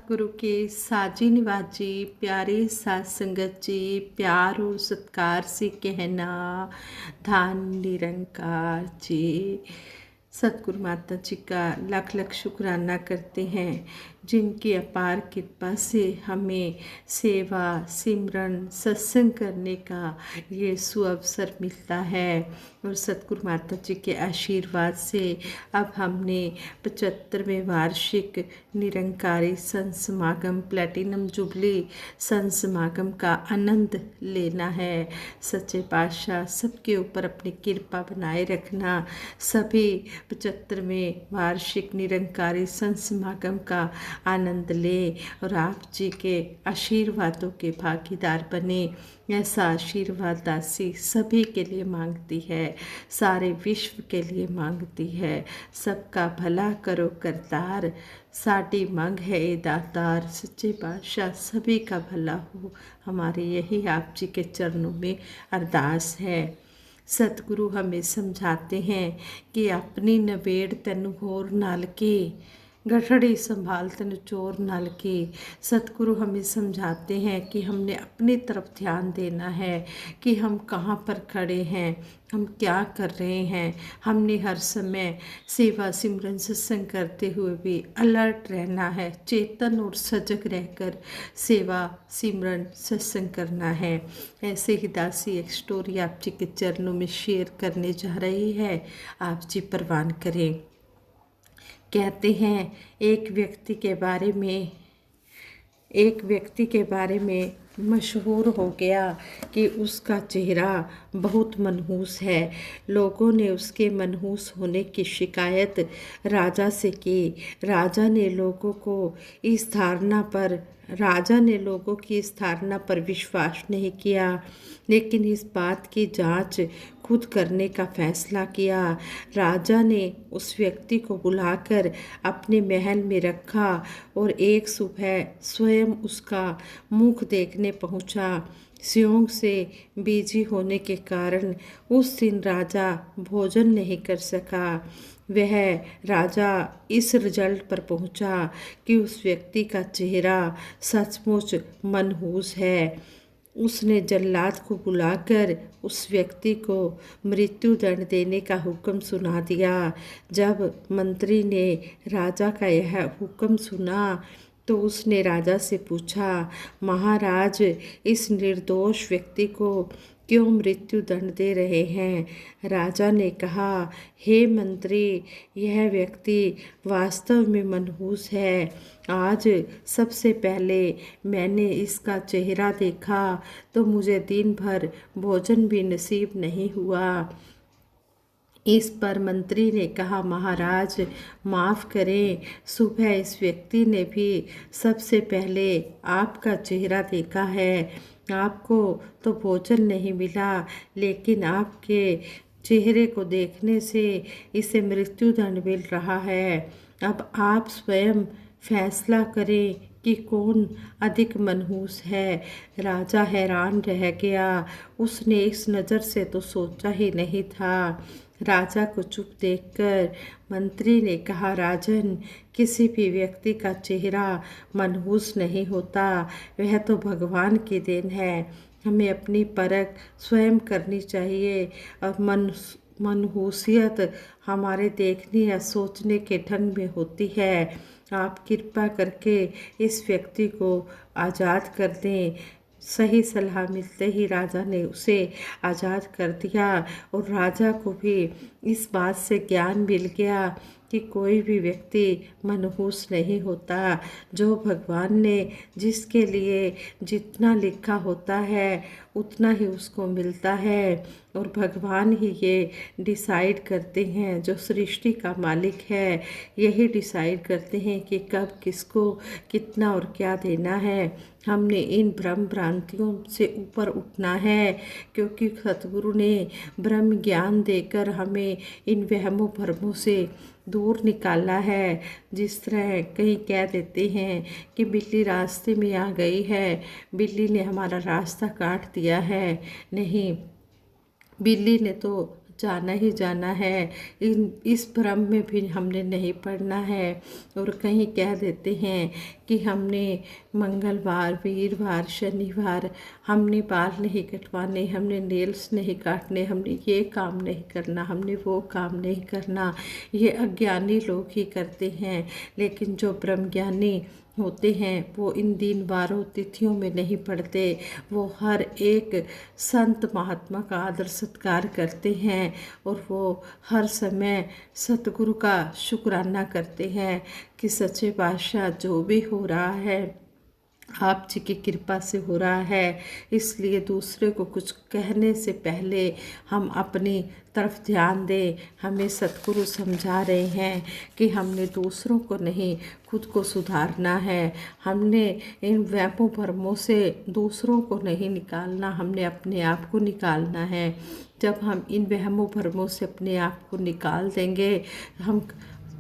सतगुरु के साजी निवाजी प्यारे साथ संगत जी, प्यार और सत्कार से कहना धान निरंकार जी। सतगुरु माता जी का लाख लाख शुक्राना करते हैं जिनकी अपार कृपा से हमें सेवा सिमरन सत्संग करने का ये सुअवसर मिलता है। और सतगुरु माता जी के आशीर्वाद से अब हमने 75वें वार्षिक निरंकारी संत समागम प्लैटिनम जुबली संत समागम का आनंद लेना है। सच्चे पातशाह सबके ऊपर अपनी कृपा बनाए रखना। सभी 75वें वार्षिक निरंकारी संत समागम का आनंद लें और आप जी के आशीर्वादों के भागीदार बने। ऐसा आशीर्वाद दासी सभी के लिए मांगती है, सारे विश्व के लिए मांगती है। सबका भला करो करतार, साडी मांग है ए दातार। सच्चे पातशाह सभी का भला हो, हमारे यही आप जी के चरणों में अरदास है। सतगुरु हमें समझाते हैं कि अपनी नबेड़ तैनू होर नाल के, गठड़ी संभाल तैनू चोर नाल के। सतगुरु हमें समझाते हैं कि हमने अपनी तरफ ध्यान देना है कि हम कहाँ पर खड़े हैं, हम क्या कर रहे हैं। हमने हर समय सेवा सिमरन सत्संग करते हुए भी अलर्ट रहना है, चेतन और सजग रहकर सेवा सिमरन सत्संग करना है। ऐसे ही दासी एक स्टोरी आप जी के चरणों में शेयर करने जा रही है, आप जी परवान करें। कहते हैं एक व्यक्ति के बारे में मशहूर हो गया कि उसका चेहरा बहुत मनहूस है। लोगों ने उसके मनहूस होने की शिकायत राजा से की। राजा ने लोगों की इस धारणा पर विश्वास नहीं किया, लेकिन इस बात की जांच खुद करने का फैसला किया। राजा ने उस व्यक्ति को बुलाकर अपने महल में रखा और एक सुबह स्वयं उसका मुख देखने पहुंचा। स्यों से बिजी होने के कारण उस दिन राजा भोजन नहीं कर सका। वह राजा इस रिजल्ट पर पहुंचा कि उस व्यक्ति का चेहरा सचमुच मनहूस है। उसने जल्लाद को बुलाकर उस व्यक्ति को मृत्यु दंड देने का हुक्म सुना दिया। जब मंत्री ने राजा का यह हुक्म सुना तो उसने राजा से पूछा, महाराज इस निर्दोष व्यक्ति को क्यों मृत्यु दंड दे रहे हैं। राजा ने कहा, हे मंत्री, यह व्यक्ति वास्तव में मनहूस है। आज सबसे पहले मैंने इसका चेहरा देखा तो मुझे दिन भर भोजन भी नसीब नहीं हुआ। इस पर मंत्री ने कहा, महाराज माफ़ करें, सुबह इस व्यक्ति ने भी सबसे पहले आपका चेहरा देखा है। आपको तो भोजन नहीं मिला, लेकिन आपके चेहरे को देखने से इसे मृत्यु दंड मिल रहा है। अब आप स्वयं फैसला करें कि कौन अधिक मनहूस है। राजा हैरान रह गया, उसने इस नज़र से तो सोचा ही नहीं था। राजा को चुप देखकर मंत्री ने कहा, राजन, किसी भी व्यक्ति का चेहरा मनहूस नहीं होता, वह तो भगवान की देन है। हमें अपनी परख स्वयं करनी चाहिए और मनहूसियत हमारे देखने या सोचने के ढंग में होती है। आप कृपा करके इस व्यक्ति को आज़ाद कर दें। सही सलाह मिलते ही राजा ने उसे आज़ाद कर दिया और राजा को भी इस बात से ज्ञान मिल गया कि कोई भी व्यक्ति मनहूस नहीं होता। जो भगवान ने जिसके लिए जितना लिखा होता है उतना ही उसको मिलता है, और भगवान ही ये डिसाइड करते हैं, जो सृष्टि का मालिक है यही डिसाइड करते हैं कि कब किसको कितना और क्या देना है। हमने इन भ्रम भ्रांतियों से ऊपर उठना है, क्योंकि सतगुरु ने ब्रह्म ज्ञान देकर हमें इन वहमों भ्रमों से दूर निकाला है। जिस तरह कहीं कह देते हैं कि बिल्ली रास्ते में आ गई है, बिल्ली ने हमारा रास्ता काट दिया है। नहीं, बिल्ली ने तो जाना ही जाना है। इस भ्रम में भी हमने नहीं पड़ना है। और कहीं कह देते हैं कि हमने मंगलवार, वीरवार, शनिवार हमने बाल नहीं कटवाने, हमने नेल्स नहीं काटने, हमने ये काम नहीं करना, हमने वो काम नहीं करना। ये अज्ञानी लोग ही करते हैं। लेकिन जो ब्रह्मज्ञानी होते हैं वो इन दिन वारों तिथियों में नहीं पड़ते। वो हर एक संत महात्मा का आदर सत्कार करते हैं और वो हर समय सतगुरु का शुक्राना करते हैं कि सच्चे पातशाह जो भी हो रहा है आप जी की कृपा से हो रहा है। इसलिए दूसरे को कुछ कहने से पहले हम अपनी तरफ ध्यान दें। हमें सतगुरु समझा रहे हैं कि हमने दूसरों को नहीं खुद को सुधारना है। हमने इन वहमों भरमों से दूसरों को नहीं निकालना, हमने अपने आप को निकालना है। जब हम इन वहमों भरमों से अपने आप को निकाल देंगे हम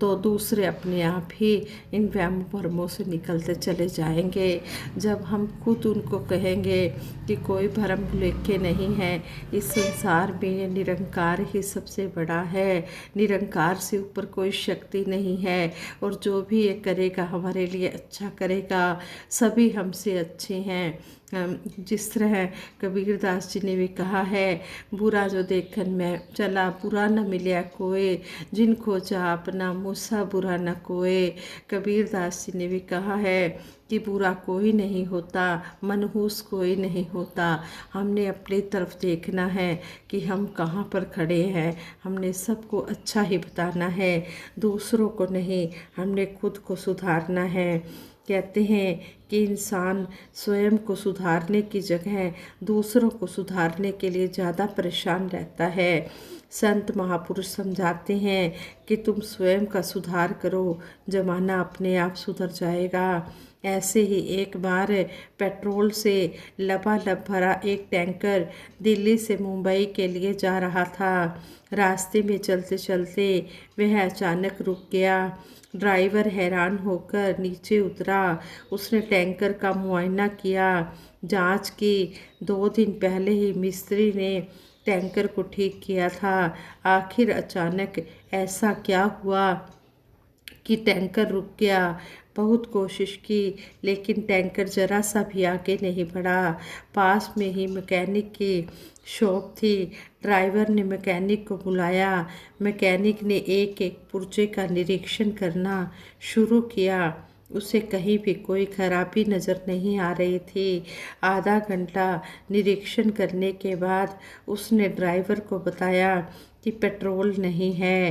तो दूसरे अपने आप ही इन वहम भरमों से निकलते चले जाएंगे। जब हम खुद उनको कहेंगे कि कोई भरम लेके नहीं है, इस संसार में ये निरंकार ही सबसे बड़ा है, निरंकार से ऊपर कोई शक्ति नहीं है, और जो भी ये करेगा हमारे लिए अच्छा करेगा, सभी हमसे अच्छे हैं। जिस तरह कबीरदास जी ने भी कहा है, बुरा जो देखन में चला बुरा न मिलया कोय, जिन खोजा अपना मूसा बुरा न कोय। कबीरदास जी ने भी कहा है कि बुरा कोई नहीं होता, मनहूस कोई नहीं होता। हमने अपनी तरफ देखना है कि हम कहाँ पर खड़े हैं। हमने सबको अच्छा ही बताना है, दूसरों को नहीं। हमने खुद को सुधारना है। कहते हैं कि इंसान स्वयं को सुधारने की जगह दूसरों को सुधारने के लिए ज़्यादा परेशान रहता है। संत महापुरुष समझाते हैं कि तुम स्वयं का सुधार करो, जमाना अपने आप सुधर जाएगा। ऐसे ही एक बार पेट्रोल से लबालब भरा एक टैंकर दिल्ली से मुंबई के लिए जा रहा था। रास्ते में चलते चलते वह अचानक रुक गया। ड्राइवर हैरान होकर नीचे उतरा। उसने टैंकर का मुआयना किया, जांच की। 2 दिन पहले ही मिस्त्री ने टैंकर को ठीक किया था। आखिर अचानक ऐसा क्या हुआ कि टैंकर रुक गया। बहुत कोशिश की लेकिन टैंकर जरा सा भी आगे नहीं बढ़ा। पास में ही मैकेनिक की शॉप थी। ड्राइवर ने मैकेनिक को बुलाया। मैकेनिक ने एक एक पुर्जे का निरीक्षण करना शुरू किया। उसे कहीं भी कोई खराबी नज़र नहीं आ रही थी। आधा घंटा निरीक्षण करने के बाद उसने ड्राइवर को बताया कि पेट्रोल नहीं है।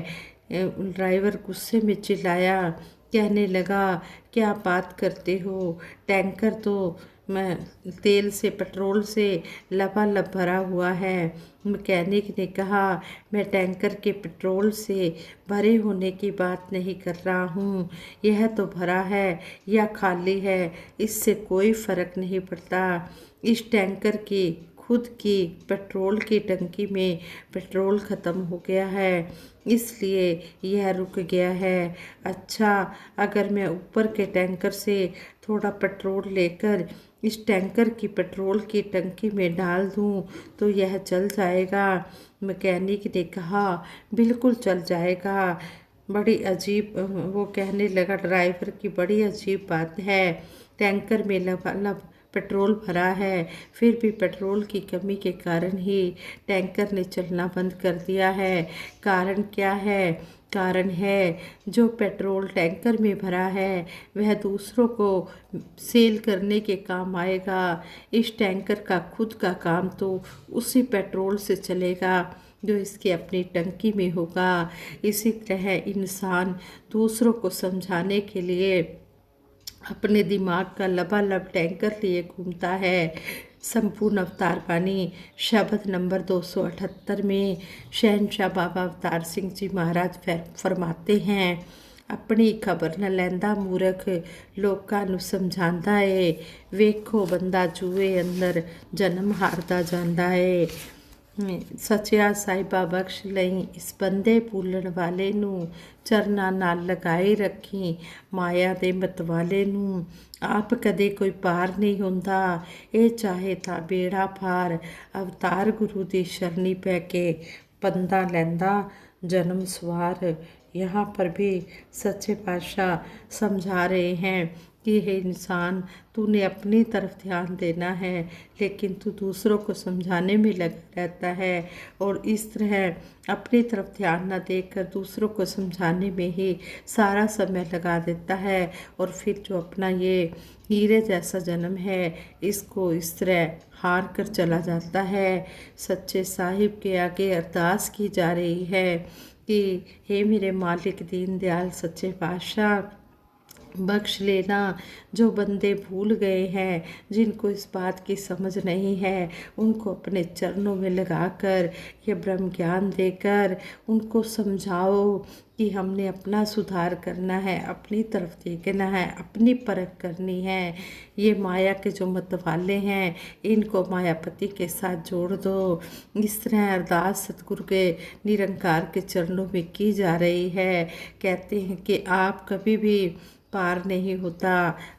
ड्राइवर गुस्से में चिल्लाया, कहने लगा, क्या बात करते हो, टैंकर तो मैं तेल से पेट्रोल से लबालब भरा हुआ है। मैकेनिक ने कहा, मैं टैंकर के पेट्रोल से भरे होने की बात नहीं कर रहा हूँ। यह तो भरा है या खाली है, इससे कोई फ़र्क नहीं पड़ता। इस टैंकर की खुद की पेट्रोल की टंकी में पेट्रोल ख़त्म हो गया है, इसलिए यह रुक गया है। अच्छा, अगर मैं ऊपर के टैंकर से थोड़ा पेट्रोल लेकर इस टैंकर की पेट्रोल की टंकी में डाल दूं तो यह चल जाएगा। मैकेनिक ने कहा, बिल्कुल चल जाएगा। बड़ी अजीब, वो कहने लगा ड्राइवर की, बड़ी अजीब बात है, टैंकर में लबालब पेट्रोल भरा है, फिर भी पेट्रोल की कमी के कारण ही टैंकर ने चलना बंद कर दिया है। कारण क्या है? कारण है जो पेट्रोल टैंकर में भरा है वह दूसरों को सेल करने के काम आएगा। इस टैंकर का खुद का काम तो उसी पेट्रोल से चलेगा जो इसकी अपनी टंकी में होगा। इसी तरह इंसान दूसरों को समझाने के लिए अपने दिमाग का लबालब टैंकर लिए घूमता है। संपूर्ण अवतार बानी शब्द नंबर 278 में शहनशाह बाबा अवतार सिंह जी महाराज फरमाते हैं, अपनी खबर न लैंदा मूरख, लोकां नूं समझांदा है, वेखो बंदा जूए अंदर जन्म हारदा जांदा है। सचिया साहिबा बख्श लई इस बंदे भूलण वाले नूं, चरनां नाल लगाई रखी माया दे मतवाले नूं। आप कदे कोई पार नहीं हुंदा, ये चाहे तां बेड़ा पार, अवतार गुरु दी शरणी पै के बंदा लैंदा जन्म सवार। यहाँ पर भी सच्चे पातशाह समझा रहे हैं कि हे इंसान, तूने अपनी तरफ ध्यान देना है, लेकिन तू दूसरों को समझाने में लगा रहता है और इस तरह अपनी तरफ ध्यान न देकर दूसरों को समझाने में ही सारा समय लगा देता है और फिर जो अपना ये हीरे जैसा जन्म है इसको इस तरह हार कर चला जाता है। सच्चे साहिब के आगे अरदास की जा रही है कि हे मेरे मालिक दीन दयाल सच्चे पातशाह, बख्श लेना। जो बंदे भूल गए हैं, जिनको इस बात की समझ नहीं है, उनको अपने चरणों में लगाकर ये ब्रह्म ज्ञान देकर उनको समझाओ कि हमने अपना सुधार करना है, अपनी तरफ देखना है, अपनी परख करनी है। ये माया के जो मतवाले हैं इनको मायापति के साथ जोड़ दो। इस तरह अरदास सतगुरु के निरंकार के चरणों में की जा रही है। कहते हैं कि आप कभी भी पार नहीं होता,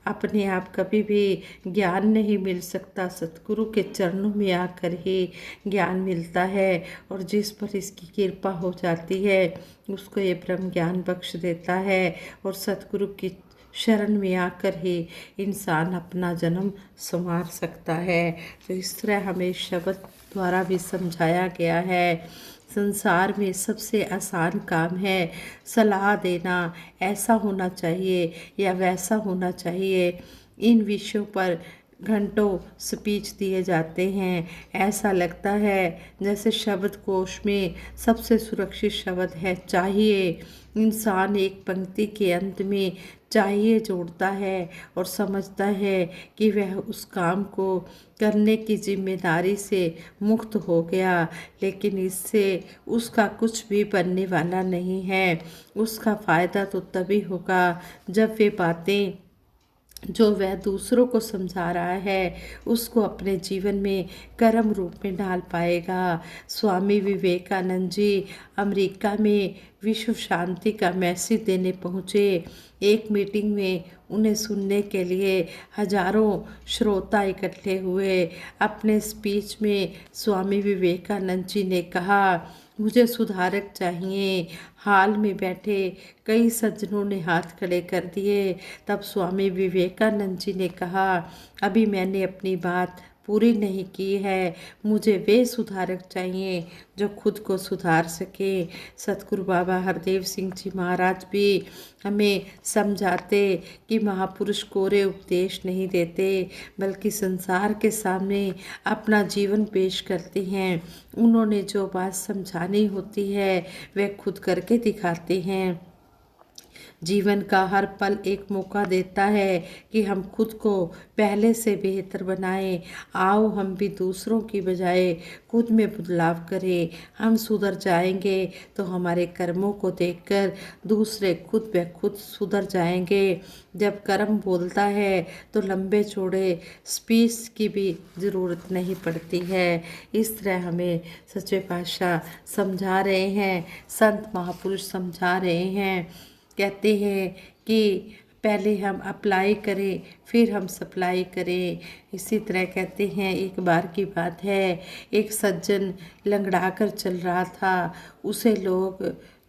अपने आप कभी भी ज्ञान नहीं मिल सकता, सतगुरु के चरणों में आकर ही ज्ञान मिलता है और जिस पर इसकी कृपा हो जाती है उसको ये ब्रह्म ज्ञान बख्श देता है और सतगुरु की शरण में आकर ही इंसान अपना जन्म संवार सकता है। तो इस तरह हमें शब्द द्वारा भी समझाया गया है। संसार में सबसे आसान काम है सलाह देना, ऐसा होना चाहिए या वैसा होना चाहिए। इन विषयों पर घंटों स्पीच दिए जाते हैं। ऐसा लगता है जैसे शब्द कोश में सबसे सुरक्षित शब्द है चाहिए। इंसान एक पंक्ति के अंत में चाहिए जोड़ता है और समझता है कि वह उस काम को करने की जिम्मेदारी से मुक्त हो गया, लेकिन इससे उसका कुछ भी बनने वाला नहीं है। उसका फ़ायदा तो तभी होगा जब वे बातें जो वह दूसरों को समझा रहा है उसको अपने जीवन में कर्म रूप में ढाल पाएगा। स्वामी विवेकानंद जी अमेरिका में विश्व शांति का मैसेज देने पहुँचे। एक मीटिंग में उन्हें सुनने के लिए हजारों श्रोता इकट्ठे हुए। अपने स्पीच में स्वामी विवेकानंद जी ने कहा, मुझे सुधारक चाहिए। हाल में बैठे कई सज्जनों ने हाथ खड़े कर दिए। तब स्वामी विवेकानंद जी ने कहा, अभी मैंने अपनी बात पूरी नहीं की है, मुझे वे सुधारक चाहिए जो खुद को सुधार सके। सतगुरु बाबा हरदेव सिंह जी महाराज भी हमें समझाते कि महापुरुष कोरे उपदेश नहीं देते, बल्कि संसार के सामने अपना जीवन पेश करते हैं। उन्होंने जो बात समझानी होती है वे खुद करके दिखाते हैं। जीवन का हर पल एक मौका देता है कि हम खुद को पहले से बेहतर बनाएं। आओ हम भी दूसरों की बजाय खुद में बदलाव करें। हम सुधर जाएंगे तो हमारे कर्मों को देखकर दूसरे खुद ब खुद सुधर जाएंगे। जब कर्म बोलता है तो लंबे चौड़े स्पीच की भी ज़रूरत नहीं पड़ती है। इस तरह हमें सच्चे पातशाह समझा रहे हैं, संत महापुरुष समझा रहे हैं। कहते हैं कि पहले हम अप्लाई करें फिर हम सप्लाई करें। इसी तरह कहते हैं, एक बार की बात है, एक सज्जन लंगड़ा कर चल रहा था। उसे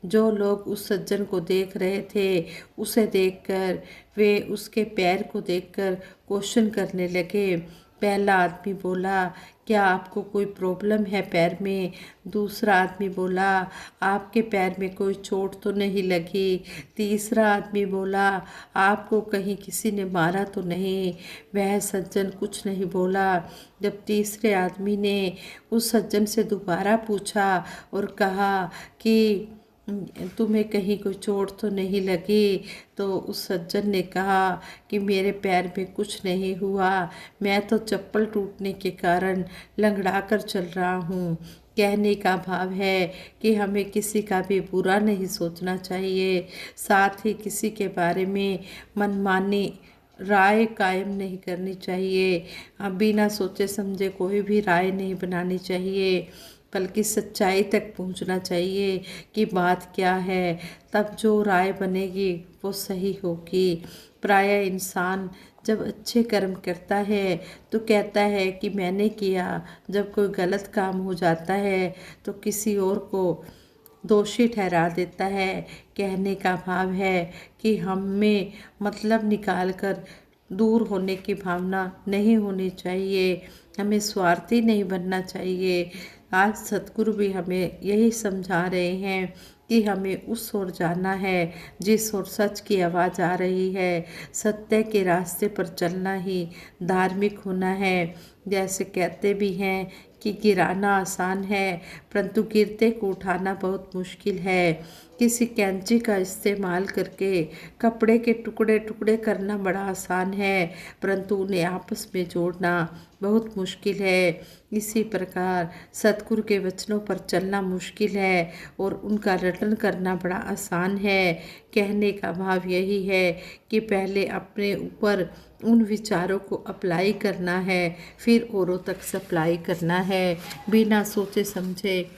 जो लोग उस सज्जन को देख रहे थे उसे देखकर वे उसके पैर को देखकर क्वेश्चन करने लगे। पहला आदमी बोला, क्या आपको कोई प्रॉब्लम है पैर में? दूसरा आदमी बोला, आपके पैर में कोई चोट तो नहीं लगी? तीसरा आदमी बोला, आपको कहीं किसी ने मारा तो नहीं? वह सज्जन कुछ नहीं बोला। जब तीसरे आदमी ने उस सज्जन से दोबारा पूछा और कहा कि तुम्हें कहीं कोई चोट तो नहीं लगी? तो उस सज्जन ने कहा कि मेरे पैर में कुछ नहीं हुआ, मैं तो चप्पल टूटने के कारण लंगड़ा कर चल रहा हूँ। कहने का भाव है कि हमें किसी का भी बुरा नहीं सोचना चाहिए, साथ ही किसी के बारे में मनमानी राय कायम नहीं करनी चाहिए। बिना सोचे समझे कोई भी राय नहीं बनानी चाहिए, बल्कि सच्चाई तक पहुंचना चाहिए कि बात क्या है। तब जो राय बनेगी वो सही होगी। प्रायः इंसान जब अच्छे कर्म करता है तो कहता है कि मैंने किया। जब कोई गलत काम हो जाता है तो किसी और को दोषी ठहरा देता है। कहने का भाव है कि हम में मतलब निकाल कर दूर होने की भावना नहीं होनी चाहिए, हमें स्वार्थी नहीं बनना चाहिए। आज सतगुरु भी हमें यही समझा रहे हैं कि हमें उस ओर जाना है जिस ओर सच की आवाज़ आ रही है। सत्य के रास्ते पर चलना ही धार्मिक होना है। जैसे कहते भी हैं कि गिराना आसान है परंतु गिरते को उठाना बहुत मुश्किल है। किसी कैंची का इस्तेमाल करके कपड़े के टुकड़े टुकड़े करना बड़ा आसान है परंतु उन्हें आपस में जोड़ना बहुत मुश्किल है। इसी प्रकार सतगुरु के वचनों पर चलना मुश्किल है और उनका रटन करना बड़ा आसान है। कहने का भाव यही है कि पहले अपने ऊपर उन विचारों को अप्लाई करना है, फिर औरों तक सप्लाई करना है। बिना सोचे समझे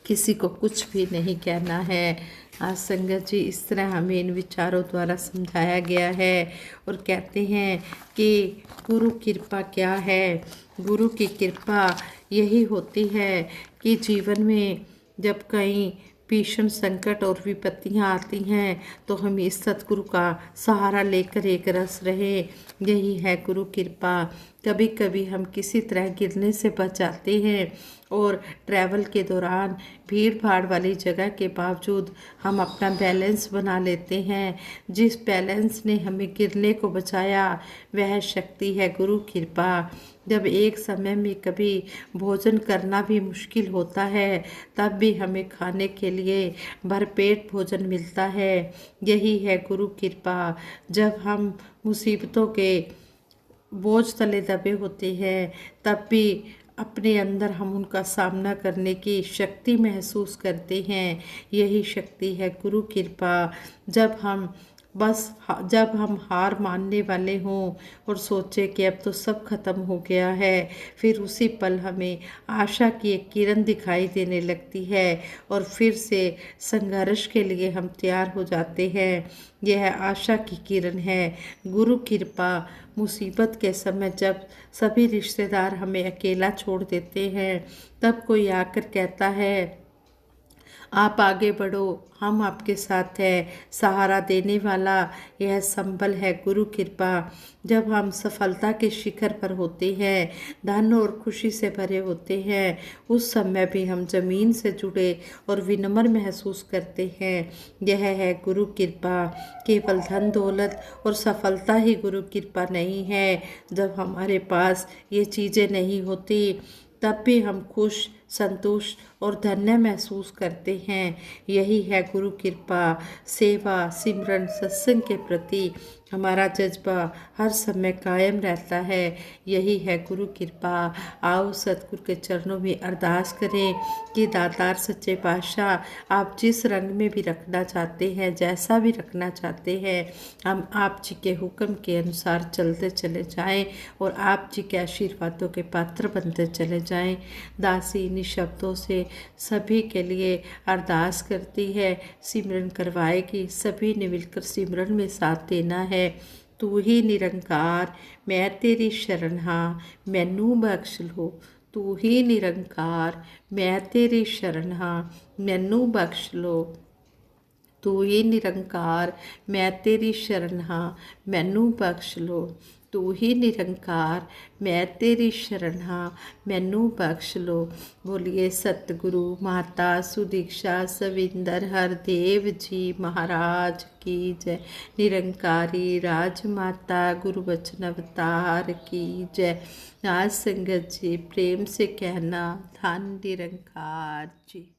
किसी को कुछ भी नहीं कहना है। आज संगत जी इस तरह हमें इन विचारों द्वारा समझाया गया है और कहते हैं कि गुरु कृपा क्या है। गुरु की कृपा यही होती है कि जीवन में जब कहीं भीषण संकट और विपत्तियां आती हैं तो हम इस सतगुरु का सहारा लेकर एक रस रहे। यही है गुरु कृपा। कभी कभी हम किसी तरह गिरने से बच जाते हैं और ट्रैवल के दौरान भीड़ भाड़ वाली जगह के बावजूद हम अपना बैलेंस बना लेते हैं। जिस बैलेंस ने हमें गिरने को बचाया वह शक्ति है गुरु कृपा। जब एक समय में कभी भोजन करना भी मुश्किल होता है तब भी हमें खाने के लिए भरपेट भोजन मिलता है। यही है गुरु कृपा। जब हम मुसीबतों के बोझ तले दबे होते हैं तब भी अपने अंदर हम उनका सामना करने की शक्ति महसूस करते हैं। यही शक्ति है गुरु कृपा। जब हम हार मानने वाले हों और सोचे कि अब तो सब खत्म हो गया है, फिर उसी पल हमें आशा की एक किरण दिखाई देने लगती है और फिर से संघर्ष के लिए हम तैयार हो जाते हैं। यह आशा की किरण है गुरु कृपा। मुसीबत के समय जब सभी रिश्तेदार हमें अकेला छोड़ देते हैं तब कोई आकर कहता है आप आगे बढ़ो, हम आपके साथ हैं। सहारा देने वाला यह संबल है गुरु कृपा। जब हम सफलता के शिखर पर होते हैं, धन और खुशी से भरे होते हैं, उस समय भी हम जमीन से जुड़े और विनम्र महसूस करते हैं। यह है गुरु कृपा। केवल धन दौलत और सफलता ही गुरु कृपा नहीं है। जब हमारे पास ये चीज़ें नहीं होती तब भी हम खुश, संतुष्ट और धन्य महसूस करते हैं। यही है गुरु कृपा। सेवा, सिमरन, सत्संग के प्रति हमारा जज्बा हर समय कायम रहता है। यही है गुरु कृपा। आओ सतगुरु के चरणों में अरदास करें कि दातार सच्चे पातशाह आप जिस रंग में भी रखना चाहते हैं, जैसा भी रखना चाहते हैं, हम आप जी के हुक्म के अनुसार चलते चले जाएं और आप जी के आशीर्वादों के पात्र बनते चले जाएं। दासी इन्हीं शब्दों से सभी के लिए अरदास करती है, सिमरन करवाएगी। सभी ने मिलकर सिमरन में साथ देना है। तू ही निरंकार, मैं तेरी शरण हाँ, मैनू बख्श लो। तू ही निरंकार, मैं तेरी शरण हाँ, मैनू बख्श लो। तू ही निरंकार, मैं तेरी शरण हाँ, मैनू बख्श लो। तू ही निरंकार, मैं तेरी शरण हाँ, मैनू बख्श लो। बोलिए सतगुरु माता सुदीक्षा सविंदर हरदेव जी महाराज की जय। निरंकारी राजमाता गुरु वचन अवतार की जय। आज संगत जी प्रेम से कहना धन निरंकार जी।